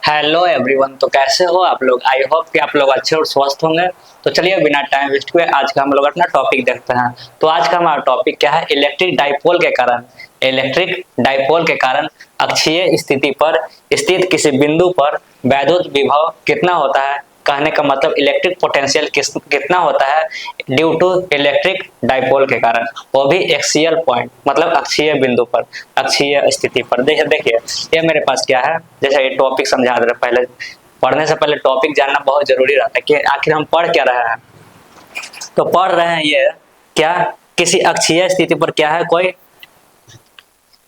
Hello everyone. तो कैसे हो आप लोग? आई होप कि आप लोग अच्छे और स्वस्थ होंगे। तो चलिए बिना टाइम वेस्ट हुए आज का हम लोग अपना टॉपिक देखते हैं। तो आज का हमारा टॉपिक क्या है? इलेक्ट्रिक डाइपोल के कारण अक्षीय स्थिति पर स्थित किसी बिंदु पर वैद्युत विभव कितना होता है। कहने का मतलब इलेक्ट्रिक पोटेंशियल कितना होता है ड्यू टू इलेक्ट्रिक डाइपोल के कारण, वो भी एक्सियल पॉइंट मतलब अक्षीय बिंदु पर, अक्षीय स्थिति पर। देखिए देखिए ये मेरे पास क्या है, जैसे ये टॉपिक समझा दे रहे। पहले पढ़ने से पहले टॉपिक जानना बहुत जरूरी रहता है कि आखिर हम पढ़ क्या रहे हैं। तो पढ़ रहे हैं ये क्या, किसी अक्षीय स्थिति पर क्या है, कोई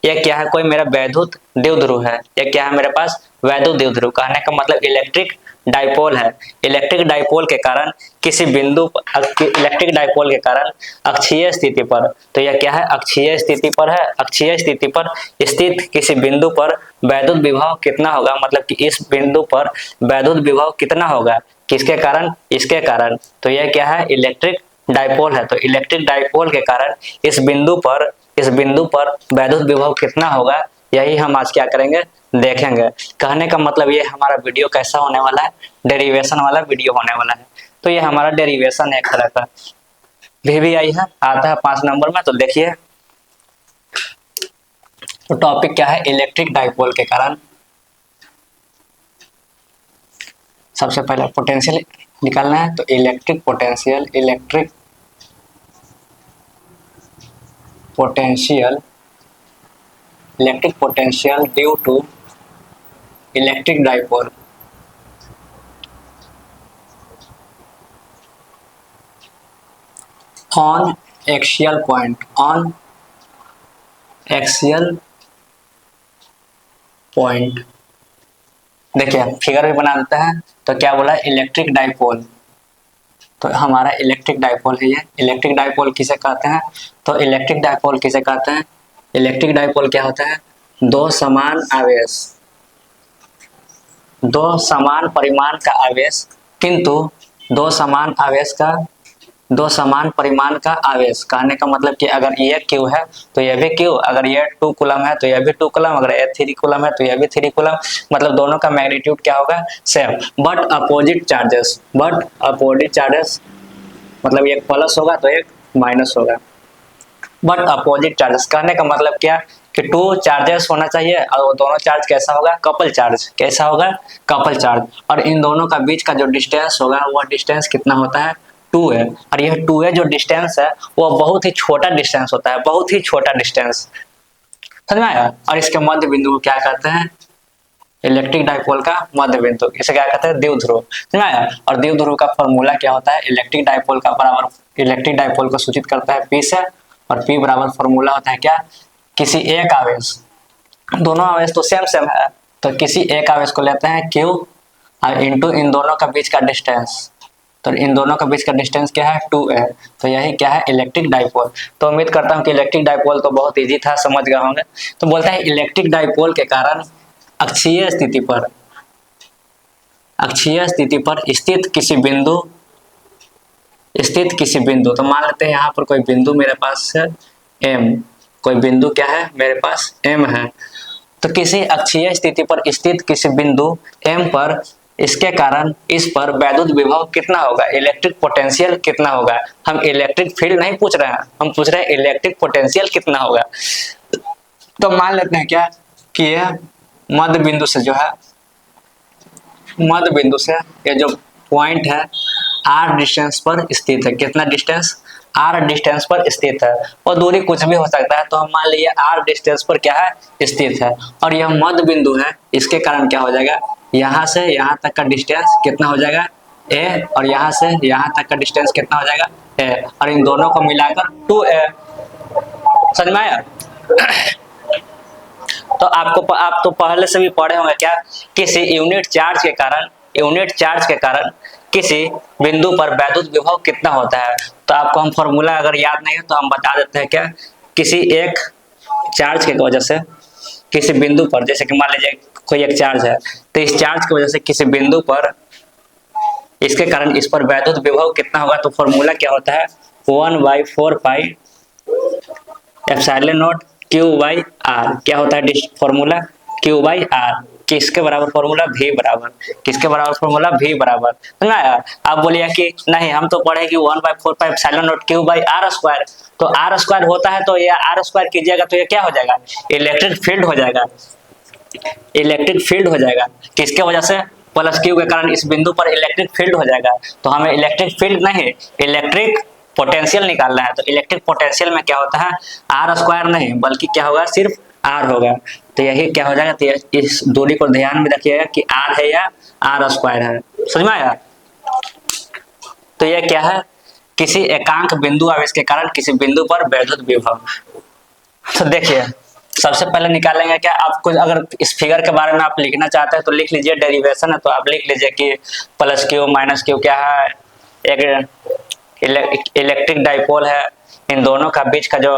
ये क्या है, कोई मेरा वैद्युत द्विध्रुव है। ये क्या है मेरे पास? वैद्युत द्विध्रुव। कहने का मतलब इलेक्ट्रिक डाइपोल है। इलेक्ट्रिक डाइपोल के कारण किसी बिंदु इलेक्ट्रिक डाइपोल के कारण अक्षीय स्थिति पर, तो यह क्या है? अक्षीय स्थिति पर है। अक्षीय स्थिति पर स्थित किसी बिंदु पर वैद्युत विभव कितना होगा, मतलब कि इस बिंदु पर वैद्युत विभव कितना होगा, किसके कारण? इसके कारण। तो यह क्या है? इलेक्ट्रिक डाइपोल है। तो इलेक्ट्रिक डाइपोल के कारण इस बिंदु पर वैद्युत विभव कितना होगा, यही हम आज क्या करेंगे, देखेंगे। कहने का मतलब ये हमारा वीडियो कैसा होने वाला है? डेरिवेशन वाला वीडियो होने वाला है। तो ये हमारा डेरिवेशन है एक तरह का। VVI है, आता है 5 नंबर में। तो देखिए तो टॉपिक क्या है? इलेक्ट्रिक डाइपोल के कारण सबसे पहले पोटेंशियल निकालना है। तो electric potential due to electric dipole on axial point. देखिए फिगर भी बना देते हैं। तो क्या बोला? Electric dipole. तो हमारा इलेक्ट्रिक डाइपोल है ये। इलेक्ट्रिक डाइपोल किसे कहते हैं? तो इलेक्ट्रिक डाइपोल किसे कहते हैं? इलेक्ट्रिक डाइपोल क्या होता है? दो समान परिमाण का आवेश, किंतु दो समान परिमाण का आवेश। कहने का मतलब कि अगर ये क्यू है तो ये भी क्यू, अगर ये 2 कूलम है तो ये भी 2 कूलम, अगर ये 3 कूलम है तो ये भी 3 कूलम, मतलब दोनों का मैग्नीट्यूड क्या होगा? सेम। बट अपोजिट चार्जेस, मतलब एक प्लस होगा तो एक माइनस होगा। बट अपोजिट चार्जेस कहने का मतलब क्या कि 2 चार्जेस होना चाहिए और वो दोनों चार्ज कैसा होगा? Couple charge. कैसा होगा? Couple charge. और इन दोनों का बीच का जो डिस्टेंस होगा वह डिस्टेंस कितना होता है? 2 है। और यह 2 है जो डिस्टेंस है वो बहुत ही छोटा डिस्टेंस होता है, बहुत ही छोटा डिस्टेंस। समझ में आया? और इसके मध्य बिंदु को क्या कहते हैं? इलेक्ट्रिक डाइपोल का मध्य बिंदु, इसे क्या कहते हैं? द्विध्रुव। समझ में आया? और द्विध्रुव का फॉर्मूला क्या होता है? इलेक्ट्रिक डाइपोल को सूचित करता है P से, और P बराबर फॉर्मूला होता है क्या? किसी एक आवेश, दोनों आवेश तो सेम है, तो किसी एक आवेश को लेते हैं Q और इंटू इन दोनों का बीच का डिस्टेंस। तो इन दोनों का बीच का डिस्टेंस क्या है? 2 है। तो यही क्या है? Electric dipole. तो उम्मीद करता हूँ कि इलेक्ट्रिक डाइपोल तो बहुत इजी था, समझ गए होंगे। तो बोलता है इलेक्ट्रिक डाइपोल के कारण अक्षीय स्थिति पर स्थित किसी बिंदु, तो मान लेते हैं यहाँ पर कोई बिंदु मेरे पास है M। कोई बिंदु क्या है मेरे पास? M है। तो किसी अक्षीय स्थिति पर स्थित किसी बिंदु M पर, इसके कारण इस पर वैद्युत विभव कितना होगा, इलेक्ट्रिक पोटेंशियल कितना होगा। हम इलेक्ट्रिक फील्ड नहीं पूछ रहे हैं, हम पूछ रहे हैं इलेक्ट्रिक पोटेंशियल कितना होगा। तो मान लेते हैं क्या कि यह मध्य बिंदु से ये जो पॉइंट है R डिस्टेंस पर स्थित है। कितना डिस्टेंस? R डिस्टेंस पर स्थित है। और दूरी कुछ भी हो सकता है, तो हम मान लीजिए R डिस्टेंस पर क्या है? स्थित है। और यह मध्य बिंदु है, इसके कारण क्या हो जाएगा? यहाँ से यहाँ तक का डिस्टेंस कितना हो जाएगा? A। और यहाँ से यहाँ तक का डिस्टेंस कितना हो जाएगा? A। और इन दोनों को मिलाकर 2A। समझ में आया? तो आप तो पहले से भी पढ़े होंगे क्या, किसी यूनिट चार्ज के कारण किसी बिंदु पर वैद्युत विभव कितना होता है। तो आपको हम फॉर्मूला अगर याद नहीं है तो हम बता देते हैं क्या, किसी एक चार्ज की वजह से किसी बिंदु पर, जैसे कि मान लीजिए कोई एक चार्ज है, तो इस चार्ज की वजह से किसी बिंदु पर, इसके कारण इस पर वैद्युत विभव कितना होगा। तो फॉर्मूला क्या होता है? 1/4 पाई एप्सिलॉन नॉट Q/R। क्या होता है फॉर्मूला? Q/R। किसके बराबर फॉर्मूला, V बराबर किसके बराबर फॉर्मूला, V बराबर, समझ आया। आप बोलिए कि नहीं हम तो पढ़े कि 1/4π Q बाई आर स्क्वायर, तो आर स्क्वायर होता है तो ये आर स्क्वायर कीजिएगा तो ये क्या हो जाएगा, इलेक्ट्रिक फील्ड हो जाएगा, इलेक्ट्रिक फील्ड हो जाएगा। किसके वजह से, प्लस क्यू के कारण इस बिंदु पर इलेक्ट्रिक फील्ड हो जाएगा। तो हमें इलेक्ट्रिक फील्ड नहीं, इलेक्ट्रिक पोटेंशियल निकालना है। तो इलेक्ट्रिक पोटेंशियल में क्या होता है, आर स्क्वायर नहीं बल्कि क्या होगा, सिर्फ आर होगा। तो यही क्या हो जाएगा, तो इस दूरी को ध्यान में रखिएगा कि आर है या आर स्क्वायर है, समझ में आया। तो यह क्या है, किसी एकांक बिंदु आवेश के कारण किसी बिंदु पर वैद्युत विभव। तो देखिए सबसे पहले निकालेंगे क्या, आपको अगर इस फिगर के बारे में आप लिखना चाहते हैं तो लिख लीजिए, डेरिवेशन है तो आप लिख लीजिए कि प्लस क्यू माइनस क्यू क्या है, एक इलेक्ट्रिक डाइपोल है, इन दोनों का बीच का जो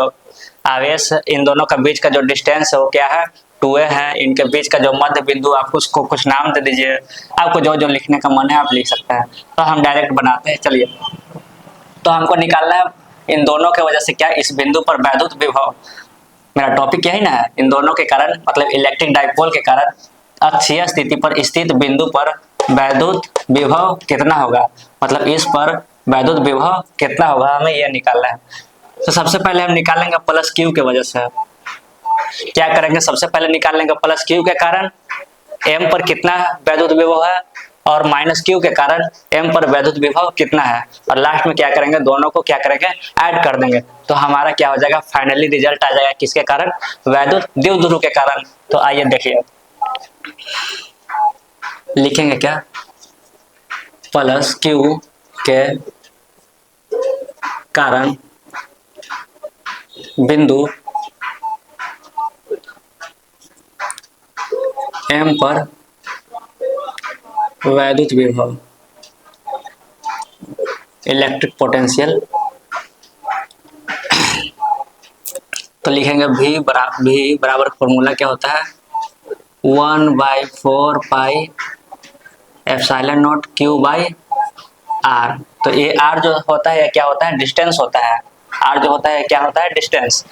आवेश, इन दोनों का बीच का जो डिस्टेंस है वो क्या है, 2a है। इनके बीच का जो मध्य बिंदु, आप उसको कुछ नाम दे दीजिए, आपको जो जो लिखने का मन है आप लिख सकते हैं। तो हम डायरेक्ट बनाते हैं, चलिए। तो हमको निकालना है इन दोनों के वजह से क्या, इस बिंदु पर वैद्युत विभव, मेरा टॉपिक यही ना है, इन दोनों के कारण मतलब इलेक्ट्रिक डाइपोल के कारण अक्षीय स्थिति पर स्थित बिंदु पर वैद्युत विभव कितना होगा, मतलब इस पर वैद्युत विभव कितना होगा, हमें यह निकालना है। तो सबसे पहले हम निकालेंगे प्लस क्यू के वजह से, क्या करेंगे, सबसे पहले निकाल लेंगे प्लस क्यू के कारण एम पर कितना वैद्युत विभव है, और माइनस क्यू के कारण एम पर वैद्युत विभव कितना है, और लास्ट में क्या करेंगे, दोनों को क्या करेंगे, ऐड कर देंगे। तो हमारा क्या हो जाएगा, फाइनली रिजल्ट आ जाएगा किसके कारण, वैद्युत द्विध्रुव के कारण। तो आइए देखिए, लिखेंगे क्या, प्लस क्यू के कारण बिंदु एम पर वैद्युत विभव, इलेक्ट्रिक पोटेंशियल। तो लिखेंगे V बराबर फॉर्मूला क्या होता है, 1/4π epsilon nought Q by R. तो ये आर जो होता है क्या होता है, डिस्टेंस होता है, आर जो होता है क्या होता है, डिस्टेंस।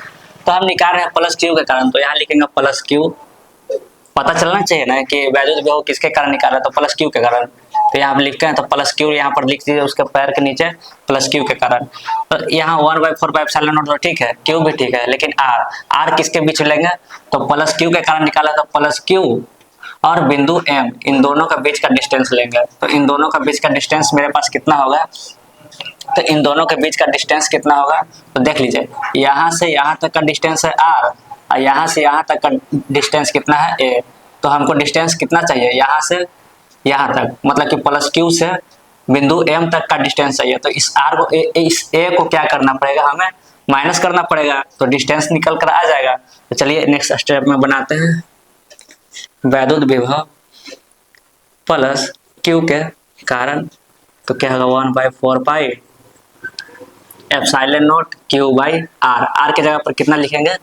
तो हम निकाल रहे हैं प्लस क्यू के कारण, तो यहाँ लिखेंगे प्लस क्यू, पता चलना चाहिए ना कि वैद्युत विभव किसके कारण निकाल रहे हैं, तो प्लस क्यू के कारण। तो यहाँ लिखते हैं तो प्लस क्यू यहाँ पर लिख दीजिए, उसके पैर के नीचे प्लस क्यू के कारण। तो यहाँ 1/4 एप्सिलॉन नॉट तो ठीक है, क्यू भी ठीक है, लेकिन आर किसके बीच लेंगे, तो प्लस क्यू के कारण निकाला तो प्लस क्यू और बिंदु एम, इन दोनों का बीच का डिस्टेंस लेंगे। तो इन दोनों का बीच का डिस्टेंस मेरे पास कितना होगा, तो इन दोनों के बीच का डिस्टेंस कितना होगा, तो देख लीजिए, यहाँ से यहाँ तक का डिस्टेंस है आर, और यहाँ से यहाँ तक का डिस्टेंस कितना है ए। तो हमको डिस्टेंस कितना चाहिए, यहाँ से यहाँ तक, मतलब कि प्लस क्यू से बिंदु एम तक का डिस्टेंस चाहिए। तो इस आर को इस ए को क्या करना पड़ेगा, हमें माइनस करना पड़ेगा, तो डिस्टेंस निकल कर आ जाएगा। तो चलिए नेक्स्ट स्टेप में बनाते हैं, वैद्युत विभव प्लस क्यू के कारण, तो क्या होगा 1/4π epsilon nought Q by R. R की जगह पर कितना लिखेंगे,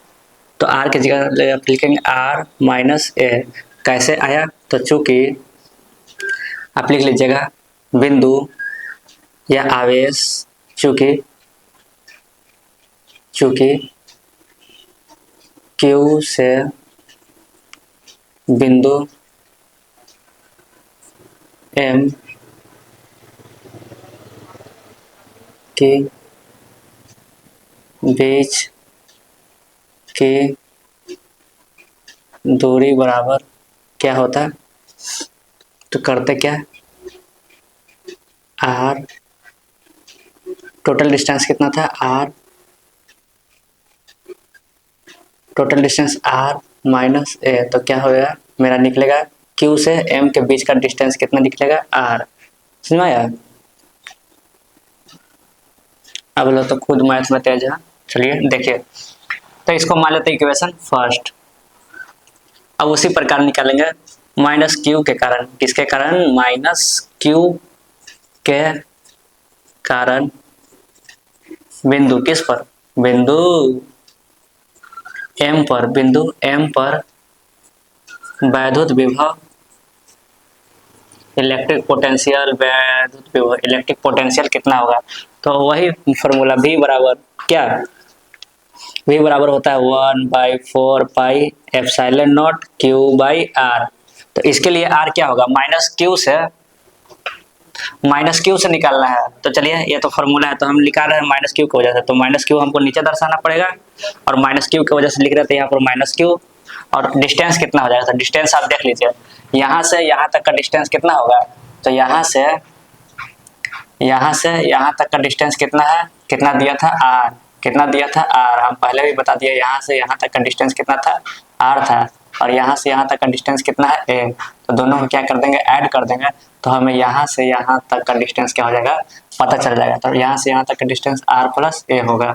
तो आर की जगह लिखेंगे आर माइनस ए। कैसे आया, तो चूंकि आप लिख लीजिएगा बिंदु या आवेश, चूंकि Q से बिंदु M के बीच की दूरी बराबर क्या होता है, तो करते क्या, आर, टोटल डिस्टेंस कितना था R, total distance R minus A. तो क्या होगा, मेरा निकलेगा क्यू से एम के बीच का डिस्टेंस कितना निकलेगा, आर। समझ में आया, अब लो तो खुद मैथ में तेज है। चलिए देखिए, तो इसको मान लेते हैं इक्वेशन फर्स्ट। अब उसी प्रकार निकालेंगे माइनस क्यू के कारण, किसके कारण, माइनस क्यू के कारण बिंदु किस पर, बिंदु एम पर, बिंदु एम पर वैद्युत विभव, इलेक्ट्रिक पोटेंशियल, वैद्युत विभव, इलेक्ट्रिक पोटेंशियल कितना होगा, तो वही फॉर्मूला V बराबर क्या, V बराबर होता है 1/4π epsilon nought Q by R. तो इसके लिए आर क्या होगा, माइनस क्यू से निकालना है। तो चलिए ये तो फॉर्मूला है, तो हम लिखा रहे हैं माइनस क्यू की वजह से, तो माइनस क्यू हमको नीचे दर्शाना पड़ेगा और माइनस क्यू की वजह से लिख रहे थे यहाँ पर माइनस क्यू। और डिस्टेंस कितना हो जाएगा, तो डिस्टेंस आप देख लीजिए, यहाँ से यहाँ तक का डिस्टेंस कितना होगा, तो यहाँ से यहाँ तक का डिस्टेंस कितना है, कितना दिया था आर, कितना दिया था आर, हम पहले भी बता दिए, यहाँ से यहाँ तक का डिस्टेंस कितना था आर था, और यहाँ से यहाँ तक का डिस्टेंस कितना है ए। तो दोनों को क्या कर देंगे, ऐड कर देंगे, तो हमें यहाँ से यहाँ तक का डिस्टेंस क्या हो जाएगा, पता चल जाएगा। तो यहाँ से यहाँ तक का डिस्टेंस आर प्लस ए होगा।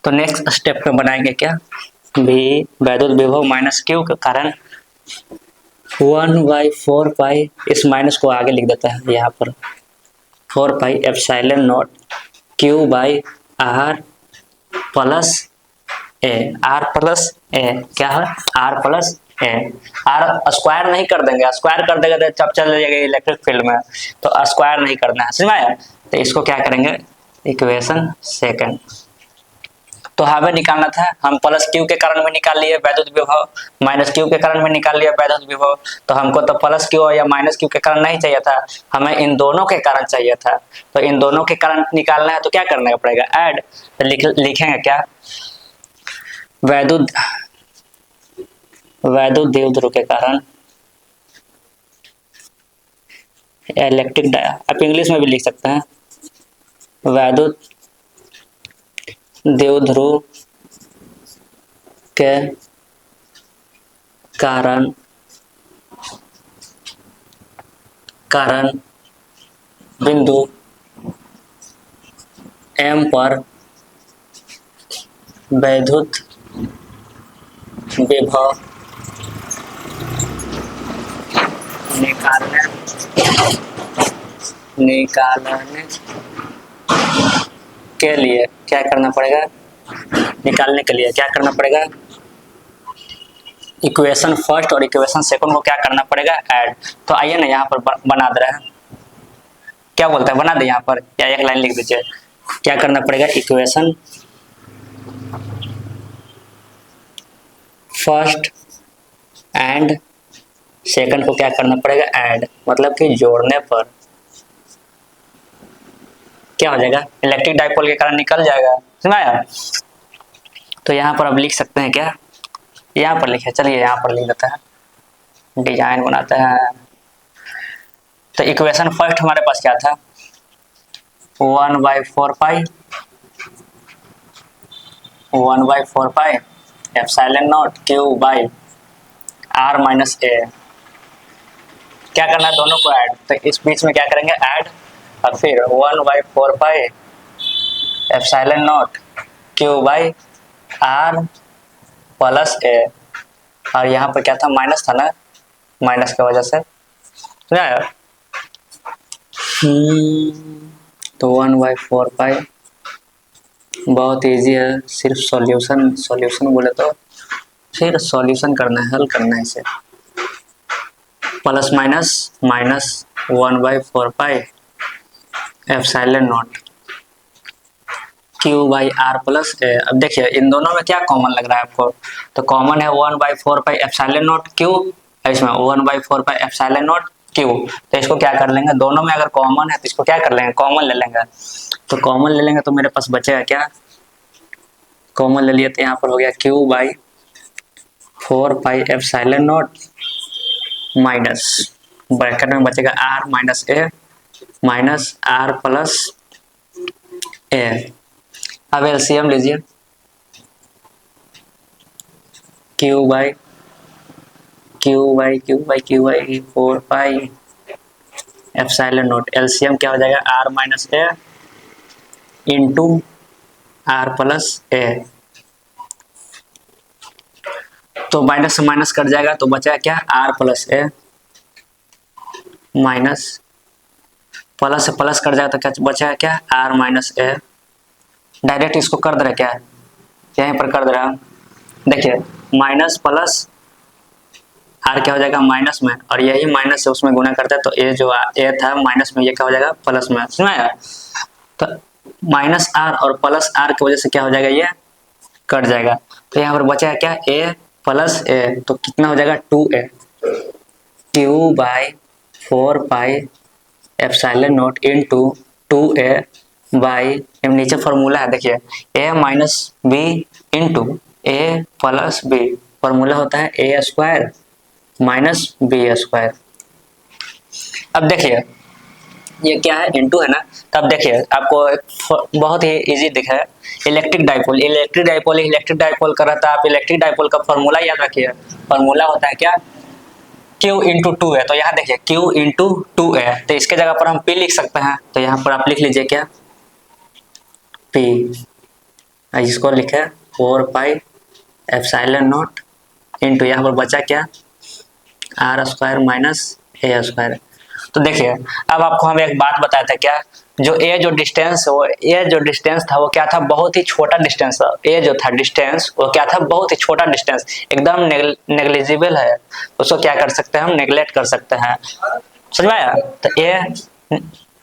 तो नेक्स्ट स्टेप पे बनाएंगे क्या, भी वैद्युत विभव माइनस क्यू के कारण 1/4 पाई, इस माइनस को आगे लिख देता है यहाँ पर, 4 pi epsilon nought Q by R plus A, R plus A क्या है, R plus A. R square नहीं कर देंगे, स्क्वायर कर देंगे तो जब चल जाएगा इलेक्ट्रिक फील्ड में, तो स्क्वायर नहीं करना है, समझ में आया। तो इसको क्या करेंगे, इक्वेशन सेकंड। तो हमें निकालना था, हम प्लस क्यू के कारण में निकाल लिए वैद्युत विभव, माइनस क्यू के कारण में निकाल लिया वैद्युत विभव। तो हमको तो प्लस क्यू या माइनस क्यू के कारण नहीं चाहिए था, हमें इन दोनों के कारण चाहिए था। तो इन दोनों के कारण निकालना है तो क्या करना पड़ेगा, ऐड। तो लिखेंगे क्या, वैद्युत द्विध्रुव के कारण इलेक्ट्रिक, आप इंग्लिश में भी लिख सकते हैं, वैद्युत द्विध्रुव के कारण बिंदु M पर वैद्युत विभव निकालने के लिए क्या करना पड़ेगा, निकालने के लिए क्या करना पड़ेगा, इक्वेशन फर्स्ट और इक्वेशन सेकंड को क्या करना पड़ेगा, ऐड। तो आइए ना यहाँ पर बना दे रहे हैं, क्या बोलता है, बना दे यहाँ पर, या एक लाइन लिख दीजिए, क्या करना पड़ेगा, इक्वेशन फर्स्ट एंड सेकंड को क्या करना पड़ेगा, ऐड, मतलब कि जोड़ने पर क्या हो जाएगा, इलेक्ट्रिक डाइपोल के कारण निकल जाएगा, समझ आया। तो यहाँ पर अब लिख सकते हैं क्या, यहाँ पर लिखे, चलिए यहाँ पर लिख देता है, डिजाइन बनाते हैं। तो इक्वेशन फर्स्ट हमारे पास क्या था, 1/4 pi epsilon nought Q by R minus A. क्या करना है, दोनों को ऐड, तो इस बीच में क्या करेंगे, ऐड, और फिर 1/4 pi epsilon nought Q by R plus A, और यहाँ पर क्या था, माइनस था ना, माइनस की वजह से तो 1/4 पाई, बहुत इजी है, सिर्फ सॉल्यूशन बोले तो फिर सॉल्यूशन करना है, हल करना है इसे, plus minus 1/4 pi epsilon nought Q by R plus A. अब देखिए इन दोनों में क्या कॉमन लग रहा है आपको, तो कॉमन है 1/4 पाई एप्सिलॉन नॉट क्यू, इसमें 1/4 पाई एप्सिलॉन नॉट क्यू। तो इसको क्या कर लेंगे, दोनों में अगर कॉमन है तो इसको क्या कर लेंगे, कॉमन ले लेंगे। तो कॉमन ले लेंगे तो मेरे पास बचेगा क्या, कॉमन ले लिए तो यहाँ पर हो गया Q by 4 pi epsilon nought minus bracket में बचेगा R minus A minus R plus A. अब एलसीएम लीजिए, Q by 4 pi epsilon nought, LCM क्या हो जाएगा, R minus A into R plus A. तो माइनस से माइनस कट जाएगा तो बचा क्या, R plus A, minus plus से प्लस कट जाएगा तो क्या बचा क्या, आर माइनस ए। डायरेक्ट इसको कर दे रहे क्या, यहीं पर कर दे रहा, देखिए माइनस प्लस आर क्या हो जाएगा माइनस में, और यही माइनस से उसमें गुना करता है, तो ए जो ए था माइनस में, ये क्या हो जाएगा प्लस में, समझ। तो माइनस आर और प्लस आर की वजह से क्या हो जाएगा, ये कट जाएगा। तो यहाँ पर बचा है क्या, ए प्लस ए, तो कितना हो जाएगा 2a। Q by 4 pi epsilon not into 2a by, नीचे फॉर्मूला है देखिए, a minus b into a plus b, formula होता है a square minus b square. अब देखिए ये क्या है, इनटू है ना, तब देखिए आपको एक बहुत ही इजी दिखा है, इलेक्ट्रिक डाइपोल, इलेक्ट्रिक डाइपोल का रहता है, आप इलेक्ट्रिक डाइपोल का फॉर्मूला याद रखिए, फॉर्मूला होता है क्या, Q इंटू टू है, तो यहाँ देखिए Q इंटू टू है, तो इसके जगह पर हम P लिख सकते हैं, तो यहाँ पर आप लिख लीजिए क्या, P, इसको लिखे 4 पाई एप्सिलॉन नॉट इंटू, यहाँ पर बचा क्या, r square minus a square. तो देखिए अब आपको हम एक बात बताया था क्या, जो जो डिस्टेंस था वो क्या था, बहुत ही छोटा डिस्टेंस था, जो था डिस्टेंस वो क्या था, बहुत ही छोटा डिस्टेंस, एकदम नेग्लिजिबल है, उसको क्या कर सकते हैं हम, नेग्लेक्ट कर सकते हैं, समझ में आया। तो ए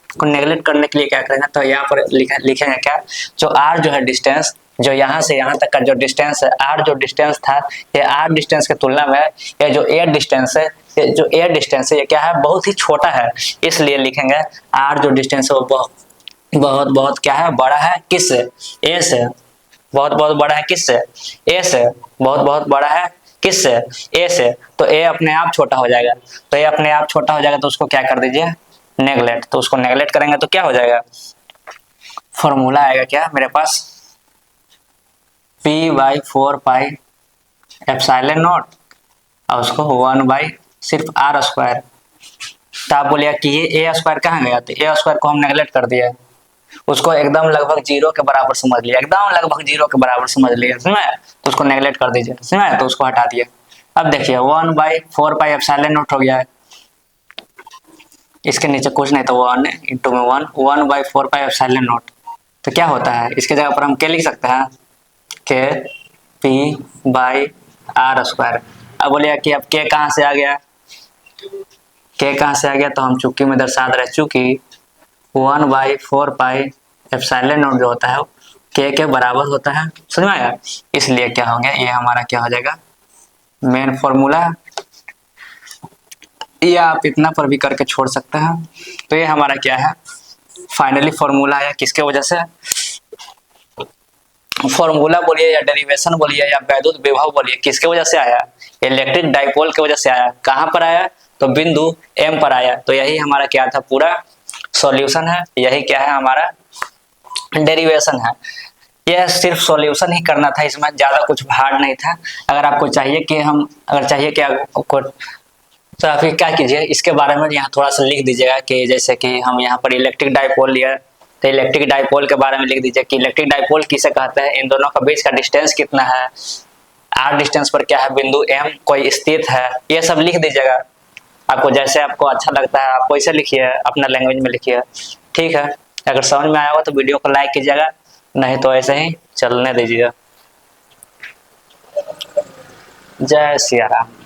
को नेग्लेक्ट करने के लिए क्या करेंगे, तो यहाँ पर लिखेंगे क्या, जो आर जो है डिस्टेंस, जो यहाँ से यहाँ तक का जो डिस्टेंस है, आर जो डिस्टेंस था, ये आर डिस्टेंस के तुलना में ये जो एयर डिस्टेंस है, ये क्या है, बहुत ही छोटा है, इसलिए लिखेंगे आर जो डिस्टेंस है वो बहुत बहुत क्या है, बड़ा है, किससे, ए से, बहुत बहुत बड़ा है, किससे, ए से, बहुत बहुत बड़ा है, किससे, ए से, तो ए अपने आप छोटा हो जाएगा, तो ए अपने आप छोटा हो जाएगा, तो उसको क्या कर दीजिए, नेगलेक्ट, तो उसको नेगलेक्ट करेंगे तो क्या हो जाएगा, फॉर्मूला आएगा क्या मेरे पास, P by 4 pi epsilon not और उसको 1 बाई सिर्फ आर स्क्वायर। तो आप बोलिए कि ये ए स्क्वायर कहाँ गया, तो ए स्क्वायर को हम नेगलेक्ट कर दिया, उसको एकदम लगभग जीरो के बराबर समझ लिया, एकदम लगभग जीरो के बराबर समझ लिया, समझे, तो उसको नेगलेक्ट कर दीजिए, समझे, तो उसको हटा दिया। अब देखिए 1 बाई 4 पाई एप्सिलॉन नॉट हो गया है, इसके नीचे कुछ नहीं, तो 1 इंटू में 1 बाई 4 पाई एप्सिलॉन नॉट, तो क्या होता है, इसके जगह पर हम क्या लिख सकते हैं, के पी बाई आर स्क्वायर। अब बोलिए कि अब के कहाँ से आ गया, के कहाँ से आ गया, तो हम चुकी में दर्शा रहे, चूंकि 1 बाई 4 पाई एप्सिलॉन नॉट जो होता है के बराबर होता है, समझ में आया, इसलिए क्या हो गया, ये हमारा क्या हो जाएगा, मेन फॉर्मूला, ये आप इतना पर भी करके छोड़ सकते हैं। तो ये हमारा क्या है, फाइनली फॉर्मूला आया, किसके वजह से, फॉर्मूला बोलिए या डेरिवेशन बोलिए या वैद्युत विभव बोलिए, किसके वजह से आया, इलेक्ट्रिक डाइपोल की वजह से आया, कहाँ पर आया, तो बिंदु एम पर आया, तो यही हमारा क्या था, पूरा सॉल्यूशन है, यही क्या है हमारा डेरिवेशन है, यह सिर्फ सॉल्यूशन ही करना था, इसमें ज्यादा कुछ हार्ड नहीं था। अगर आपको चाहिए कि हम, अगर चाहिए कि आपको, तो आप क्या कीजिए, इसके बारे में यहाँ थोड़ा सा लिख दीजिएगा, कि जैसे कि हम यहाँ पर इलेक्ट्रिक डाइपोल लिया, तो इलेक्ट्रिक डाइपोल के बारे में लिख दीजिए कि इलेक्ट्रिक डाइपोल किसे कहते हैं, इन दोनों के बीच का डिस्टेंस कितना है, आर डिस्टेंस पर क्या है, बिंदु एम कोई स्थित है, ये सब लिख दीजिएगा, आपको जैसे आपको अच्छा लगता है आप वैसे लिखिए, अपना लैंग्वेज में लिखिए, ठीक है। अगर समझ में आया हो तो वीडियो को लाइक कीजिएगा, नहीं तो ऐसे ही चलने दीजिएगा। जय सिया राम।